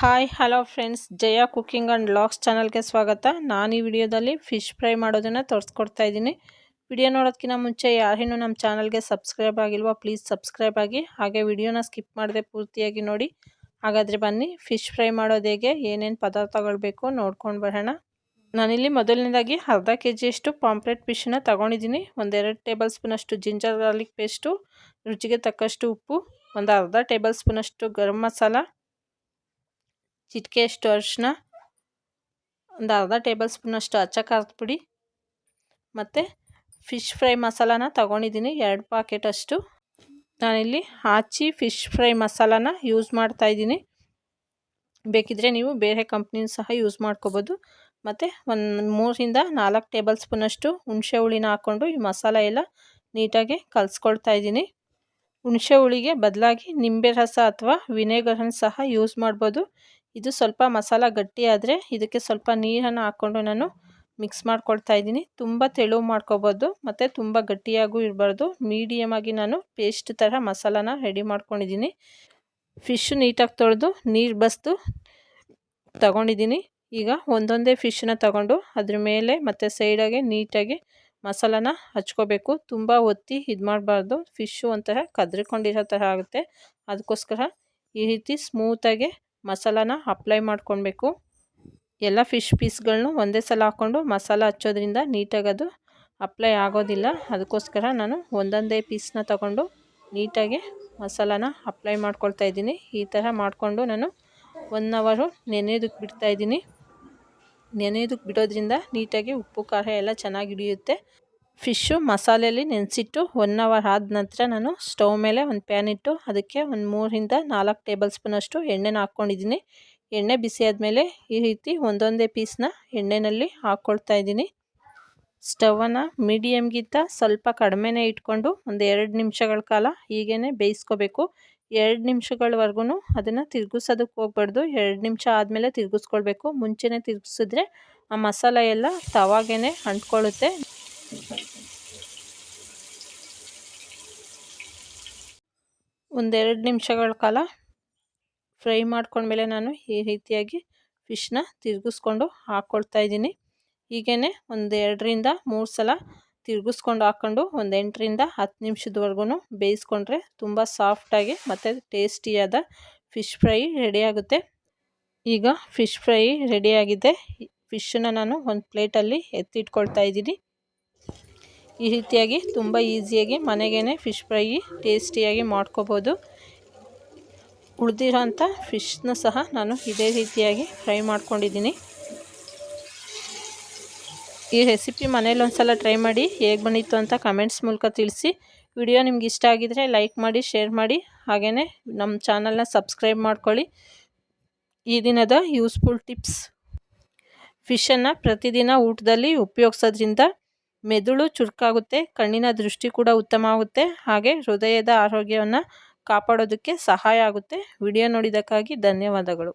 Hi hello friends, Jaya cooking and vlogs ಚಾನಲ್ಗೆ ಸ್ವಾಗತ. ನಾನು ಈ ವಿಡಿಯೋದಲ್ಲಿ ಫಿಶ್ ಫ್ರೈ ಮಾಡೋದನ್ನು ತೋರಿಸ್ಕೊಡ್ತಾ ಇದ್ದೀನಿ. ವಿಡಿಯೋ ನೋಡೋದಕ್ಕಿಂತ ಮುಂಚೆ ಯಾರೇನು ನಮ್ಮ ಚಾನಲ್ಗೆ ಸಬ್ಸ್ಕ್ರೈಬ್ ಆಗಿಲ್ವೋ ಪ್ಲೀಸ್ ಸಬ್ಸ್ಕ್ರೈಬ್ ಆಗಿ, ಹಾಗೆ ವಿಡಿಯೋನ ಸ್ಕಿಪ್ ಮಾಡದೆ ಪೂರ್ತಿಯಾಗಿ ನೋಡಿ. ಹಾಗಾದರೆ ಬನ್ನಿ ಫಿಶ್ ಫ್ರೈ ಮಾಡೋದು ಹೇಗೆ, ಏನೇನು ಪದಾರ್ಥಗಳು ಬೇಕು ನೋಡ್ಕೊಂಡು ಬರೋಣ. ನಾನಿಲ್ಲಿ ಮೊದಲನೇದಾಗಿ ಅರ್ಧ kg ಪಾಂಪ್ಲೆಟ್ ಫಿಶನ್ನ ತೊಗೊಂಡಿದ್ದೀನಿ. 1-2 ಟೇಬಲ್ ಸ್ಪೂನಷ್ಟು ಜಿಂಜರ್ ಗಾರ್ಲಿಕ್ ಪೇಸ್ಟು, ರುಚಿಗೆ ತಕ್ಕಷ್ಟು ಉಪ್ಪು, ಒಂದು ಅರ್ಧ ಟೇಬಲ್ ಸ್ಪೂನಷ್ಟು ಗರಂ ಮಸಾಲ, ಚಿಟಿಕೆಯಷ್ಟು ಅರಿಶಿನ, ಒಂದು ಅರ್ಧ ಟೇಬಲ್ ಸ್ಪೂನಷ್ಟು ಅಚ್ಚ ಖಾರದ ಪುಡಿ ಮತ್ತು ಫಿಶ್ ಫ್ರೈ ಮಸಾಲಾನ ತೊಗೊಂಡಿದ್ದೀನಿ 2 ಪ್ಯಾಕೆಟಷ್ಟು. ನಾನಿಲ್ಲಿ ಆಚಿ ಫಿಶ್ ಫ್ರೈ ಮಸಾಲಾನ ಯೂಸ್ ಮಾಡ್ತಾಯಿದ್ದೀನಿ. ಬೇಕಿದ್ದರೆ ನೀವು ಬೇರೆ ಕಂಪ್ನಿನ ಸಹ ಯೂಸ್ ಮಾಡ್ಕೋಬೋದು. ಮತ್ತು ಒಂದು 3-4 ಟೇಬಲ್ ಸ್ಪೂನಷ್ಟು ಹುಣಸೆ ಹುಳಿನ ಹಾಕ್ಕೊಂಡು ಈ ಮಸಾಲ ಎಲ್ಲ ನೀಟಾಗಿ ಕಲಿಸ್ಕೊಳ್ತಾ ಇದ್ದೀನಿ. ಹುಣಸೆ ಹುಳಿಗೆ ಬದಲಾಗಿ ನಿಂಬೆ ರಸ ಅಥವಾ ವಿನೆಗರನ್ನು ಸಹ ಯೂಸ್ ಮಾಡ್ಬೋದು. ಇದು ಸ್ವಲ್ಪ ಮಸಾಲ ಗಟ್ಟಿ ಆದರೆ ಇದಕ್ಕೆ ಸ್ವಲ್ಪ ನೀರನ್ನು ಹಾಕ್ಕೊಂಡು ನಾನು ಮಿಕ್ಸ್ ಮಾಡ್ಕೊಳ್ತಾ ಇದ್ದೀನಿ. ತುಂಬ ತೆಳು ಮಾಡ್ಕೋಬೋದು ಮತ್ತು ತುಂಬ ಗಟ್ಟಿಯಾಗೂ ಇರಬಾರ್ದು, ಮೀಡಿಯಮಾಗಿ ನಾನು ಪೇಸ್ಟ್ ಥರ ಮಸಾಲಾನ ರೆಡಿ ಮಾಡ್ಕೊಂಡಿದ್ದೀನಿ. ಫಿಶ್ ನೀಟಾಗಿ ತೊಳೆದು ನೀರು ಬಸಿದು ತಗೊಂಡಿದ್ದೀನಿ. ಈಗ ಒಂದೊಂದೇ ಫಿಶನ್ನ ತಗೊಂಡು ಅದ್ರ ಮೇಲೆ ಮತ್ತು ಸೈಡಾಗೆ ನೀಟಾಗಿ ಮಸಾಲಾನ ಹಚ್ಕೋಬೇಕು. ತುಂಬ ಒತ್ತಿ ಇದು ಮಾಡಬಾರ್ದು, ಫಿಶ್ಶು ಒಂಥರ ಕದ್ರಿಕೊಂಡಿರೋ ಥರ ಆಗುತ್ತೆ. ಅದಕ್ಕೋಸ್ಕರ ಈ ರೀತಿ ಸ್ಮೂತಾಗಿ ಮಸಾಲಾನ ಅಪ್ಲೈ ಮಾಡ್ಕೊಳ್ಬೇಕು. ಎಲ್ಲ ಫಿಶ್ ಪೀಸ್ಗಳನ್ನೂ ಒಂದೇ ಸಲ ಹಾಕ್ಕೊಂಡು ಮಸಾಲ ಹಚ್ಚೋದ್ರಿಂದ ನೀಟಾಗಿ ಅದು ಅಪ್ಲೈ ಆಗೋದಿಲ್ಲ. ಅದಕ್ಕೋಸ್ಕರ ನಾನು ಒಂದೊಂದೇ ಪೀಸ್ನ ತಗೊಂಡು ನೀಟಾಗಿ ಮಸಾಲಾನ ಅಪ್ಲೈ ಮಾಡ್ಕೊಳ್ತಾ ಇದ್ದೀನಿ. ಈ ಥರ ಮಾಡಿಕೊಂಡು ನಾನು 1 ಅವರ್ ನೆನೆಯೋದಕ್ಕೆ ಬಿಡ್ತಾಯಿದ್ದೀನಿ. ನೆನೆಯೋದಕ್ಕೆ ಬಿಡೋದ್ರಿಂದ ನೀಟಾಗಿ ಉಪ್ಪು ಖಾರ ಎಲ್ಲ ಚೆನ್ನಾಗಿ ಹಿಡಿಯುತ್ತೆ. ಫಿಶ್ಶು ಮಸಾಲೆಯಲ್ಲಿ ನೆನೆಸಿಟ್ಟು 1 ಅವರ್ ಆದ ನಂತರ ನಾನು ಸ್ಟವ್ ಮೇಲೆ ಒಂದು ಪ್ಯಾನ್ ಇಟ್ಟು ಅದಕ್ಕೆ ಒಂದು 3-4 ಟೇಬಲ್ ಸ್ಪೂನಷ್ಟು ಎಣ್ಣೆನ ಹಾಕ್ಕೊಂಡಿದ್ದೀನಿ. ಎಣ್ಣೆ ಬಿಸಿ ಆದಮೇಲೆ ಈ ರೀತಿ ಒಂದೊಂದೇ ಪೀಸ್ನ ಎಣ್ಣೆಯಲ್ಲಿ ಹಾಕ್ಕೊಳ್ತಾ ಇದ್ದೀನಿ. ಸ್ಟವನ್ನು ಮೀಡಿಯಮ್ಗಿಂತ ಸ್ವಲ್ಪ ಕಡಿಮೆನೇ ಇಟ್ಕೊಂಡು ಒಂದು 2 ನಿಮಿಷಗಳ ಕಾಲ ಹೀಗೇ ಬೇಯಿಸ್ಕೋಬೇಕು. 2 ನಿಮಿಷಗಳವರೆಗೂ ಅದನ್ನು ತಿರುಗಿಸೋದಕ್ಕೆ ಹೋಗ್ಬಾರ್ದು. 2 ನಿಮಿಷ ಆದಮೇಲೆ ತಿರುಗಿಸ್ಕೊಳ್ಬೇಕು. ಮುಂಚೆನೇ ತಿರುಗಿಸಿದ್ರೆ ಆ ಮಸಾಲ ಎಲ್ಲ ತವಾಗೇ ಅಂಟ್ಕೊಳ್ಳುತ್ತೆ. ಒಂದು 2 ನಿಮಿಷಗಳ ಕಾಲ ಫ್ರೈ ಮಾಡ್ಕೊಂಡ್ಮೇಲೆ ನಾನು ಈ ರೀತಿಯಾಗಿ ಫಿಶ್ನ ತಿರುಗಿಸ್ಕೊಂಡು ಹಾಕ್ಕೊಳ್ತಾ ಇದ್ದೀನಿ. ಹೀಗೇ ಒಂದು 2-3 ಸಲ ತಿರುಗಿಸ್ಕೊಂಡು ಹಾಕ್ಕೊಂಡು ಒಂದು 8-10 ನಿಮಿಷದವರೆಗೂ ಬೇಯಿಸ್ಕೊಂಡ್ರೆ ತುಂಬ ಸಾಫ್ಟಾಗಿ ಮತ್ತು ಟೇಸ್ಟಿಯಾದ ಫಿಶ್ ಫ್ರೈ ರೆಡಿಯಾಗುತ್ತೆ. ಈಗ ಫಿಶ್ ಫ್ರೈ ರೆಡಿಯಾಗಿದೆ. ಫಿಶನ್ನು ನಾನು ಒಂದು ಪ್ಲೇಟಲ್ಲಿ ಎತ್ತಿಟ್ಕೊಳ್ತಾ ಇದ್ದೀನಿ. ಈ ರೀತಿಯಾಗಿ ತುಂಬ ಈಸಿಯಾಗಿ ಮನೆಗೇ ಫಿಶ್ ಫ್ರೈ ಟೇಸ್ಟಿಯಾಗಿ ಮಾಡ್ಕೋಬೋದು. ಉಳಿದಿರೋಂಥ ಫಿಶ್ನ ಸಹ ನಾನು ಇದೇ ರೀತಿಯಾಗಿ ಫ್ರೈ ಮಾಡ್ಕೊಂಡಿದ್ದೀನಿ. ಈ ರೆಸಿಪಿ ಮನೇಲಿ ಒಂದು ಸಲ ಟ್ರೈ ಮಾಡಿ ಹೇಗೆ ಬಂದಿತ್ತು ಅಂತ ಕಮೆಂಟ್ಸ್ ಮೂಲಕ ತಿಳಿಸಿ. ವಿಡಿಯೋ ನಿಮ್ಗೆ ಇಷ್ಟ ಆಗಿದರೆ ಲೈಕ್ ಮಾಡಿ, ಶೇರ್ ಮಾಡಿ, ಹಾಗೆಯೇ ನಮ್ಮ ಚಾನಲ್ನ ಸಬ್ಸ್ಕ್ರೈಬ್ ಮಾಡ್ಕೊಳ್ಳಿ. ಈ ದಿನದ ಯೂಸ್ಫುಲ್ ಟಿಪ್ಸ್: ಫಿಶನ್ನು ಪ್ರತಿದಿನ ಊಟದಲ್ಲಿ ಉಪಯೋಗಿಸೋದ್ರಿಂದ ಮೆದುಳು ಚುರುಕಾಗುತ್ತೆ, ಕಣ್ಣಿನ ದೃಷ್ಟಿ ಕೂಡ ಉತ್ತಮ ಆಗುತ್ತೆ, ಹಾಗೆ ಹೃದಯದ ಆರೋಗ್ಯವನ್ನು ಕಾಪಾಡೋದಕ್ಕೆ ಸಹಾಯ ಆಗುತ್ತೆ. ವಿಡಿಯೋ ನೋಡಿದ್ದಕ್ಕಾಗಿ ಧನ್ಯವಾದಗಳು.